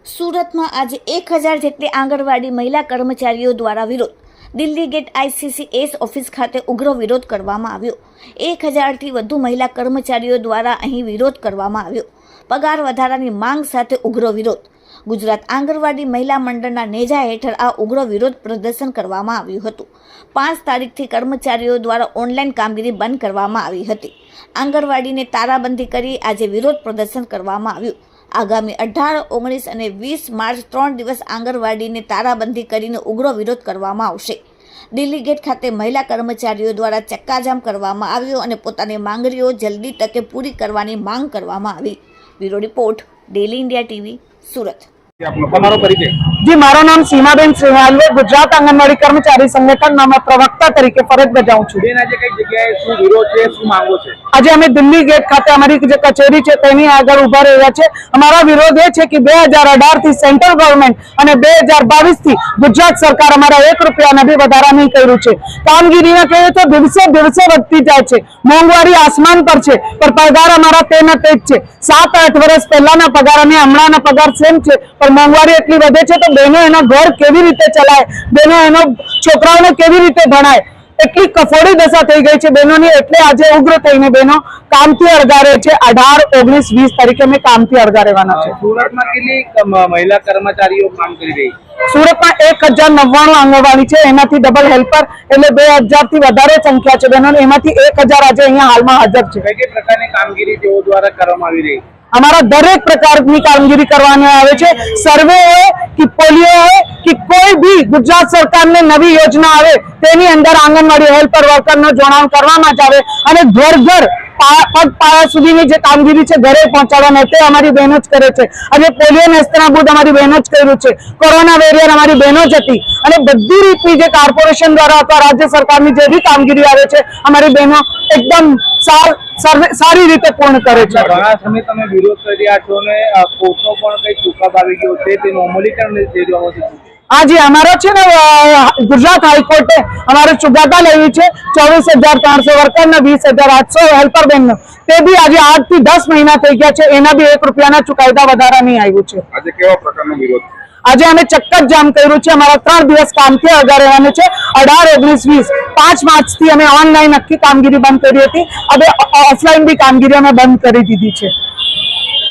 सूरत में आज 1000 જેટલી આંગણવાડી મહિલા કર્મચારીઓ દ્વારા વિરોધ। દિલ્હી ગેટ ICCS ઓફિસ ખાતે ઉગ્ર વિરોધ કરવામાં આવ્યો। 1000 થી વધુ મહિલા કર્મચારીઓ દ્વારા અહીં વિરોધ કરવામાં આવ્યો। પગાર વધારાની માંગ સાથે ઉગ્ર વિરોધ। ગુજરાત આંગણવાડી મહિલા મંડળના નેજા હેઠળ આ ઉગ્ર વિરોધ પ્રદર્શન કરવામાં આવ્યું હતું। 5 તારીખથી કર્મચારીઓ દ્વારા ઓનલાઈન કામગીરી બંધ કરવામાં આવી હતી। આંગણવાડીને તારાબંધી કરી આજે વિરોધ પ્રદર્શન કરવામાં આવ્યું। આગામી 18, 19 અને 20 માર્ચ 3 દિવસ આંગણવાડીને તારાબંધી કરીને ઉગ્ર વિરોધ કરવામાં આવશે। દિલ્હી ગેટ ખાતે મહિલા કર્મચારીઓ દ્વારા ચક્કાજામ કરવામાં આવ્યો અને પોતાની માંગણીઓ જલ્દી તકે પૂરી કરવાની માંગ કરવામાં આવી। Bureau report, daily India TV, Surat. जी, मारो नाम सीमाबेन श्रीहाल, गुजरात आंगनवाड़ी कर्मचारी संगठन में प्रवक्ता तरीके फरज बजाऊं छुं। आज अमे दिल्ली गेट खाते अमारी जे कचेरी छे तेनी आगळ उभा रह्या छे। अमारा विरोध ए छे कि 2018 थी सेंट्रल गवर्नमेंट અને 2022 થી ગુજરાત સરકાર અમારા 1 રૂપિયાના બી વધારા નહીં કર્યું છે। કામગીરીમાં કહીએ તો દિવસે દિવસે વધતી જાય છે। મોંઘવારી આસમાન પર છે, પણ પગાર અમારા તેના તે જ છે। 7-8 વર્ષ પહેલાના પગાર અને હમણાંના પગાર સેમ છે, પણ મોંઘવારી એટલી વધે છે તો બહેનો એના ઘર કેવી રીતે ચલાય, બહેનો એનો છોકરાઓને કેવી રીતે ભણાય, એટલી કફોડી દશા થઈ ગઈ છે બહેનોની। એટલે આજે ઉગ્ર થઈને બહેનો કામથી અળગા રહે છે। 18, 19, 20 તારીખે અમે કામથી અળગા રહેવાના છે। સુરતમાં કેટલી મહિલા કર્મચારીઓ કામ કરી રહી? સુરતમાં 1099 આંગણવાડી છે, એમાંથી ડબલ હેલ્પર એટલે 2000 થી વધારે સંખ્યા છે બહેનો। એમાંથી 1000 આજે અહીંયા હાલમાં હાજર છે। કઈ કઈ પ્રકારની કામગીરી તેઓ દ્વારા કરવામાં આવી રહી? हमारा दरेक प्रकार की कामगीरी करवाने आवे छे। सर्वे हो कि पोलियो हो कि कोई भी गुजरात सरकार ने नवी योजना आवे तेनी अंदर आंगणवाड़ी हेल्पर वर्कर नो जोड़ाण करवामां ज आवे अने घर घर पग पाया सुधीनी जे कामगीरी छे घरे पहोंचाडवानी ते अमारी बहनो ज करे छे। अने पोलियो नेस्तनाबूद अमारी बहनो ज कर्युं छे। कोरोना वेरियर अमारी बहनो ज हती अने बधी रीतनी जे कॉर्पोरेशन द्वारा अथवा राज्य सरकारनी जे बी कामगीरी आवे छे अमारी बहनो एकदम सारी रीते पूर्ण करे छे। घणा समय તમે વિરોધ કરી રહ્યા છો ને કોર્ટનો પણ કઈ ચુકાદો આવી ગયો છે તે અમલીકરણ થઈ રહ્યો છે? हाँ जी, हमारा छे ने गुजरात हाईकोर्टे हमारे चुकादा लेवी छे। 24,300 वर्कर ने 20,800 हेल्पर बेन ते भी आज 8 થી 10 महीना थई गया छे, एना भी 1 રૂપિયાના चुकादा વધારા नहीं આવ્યું છે। આજે કેવા પ્રકારનો વિરોધ? આજે અમે ચક્કર જામ કર્યું છે। અમારા 3 દિવસ કામથી અળગા રહેવાનું છે। 18, 19, 20, 5 માર્ચ થી અમે ઓનલાઈન આખી કામગીરી બંધ કરી હતી। હવે ઓફલાઈન બી કામગીરી અમે બંધ કરી દીધી છે।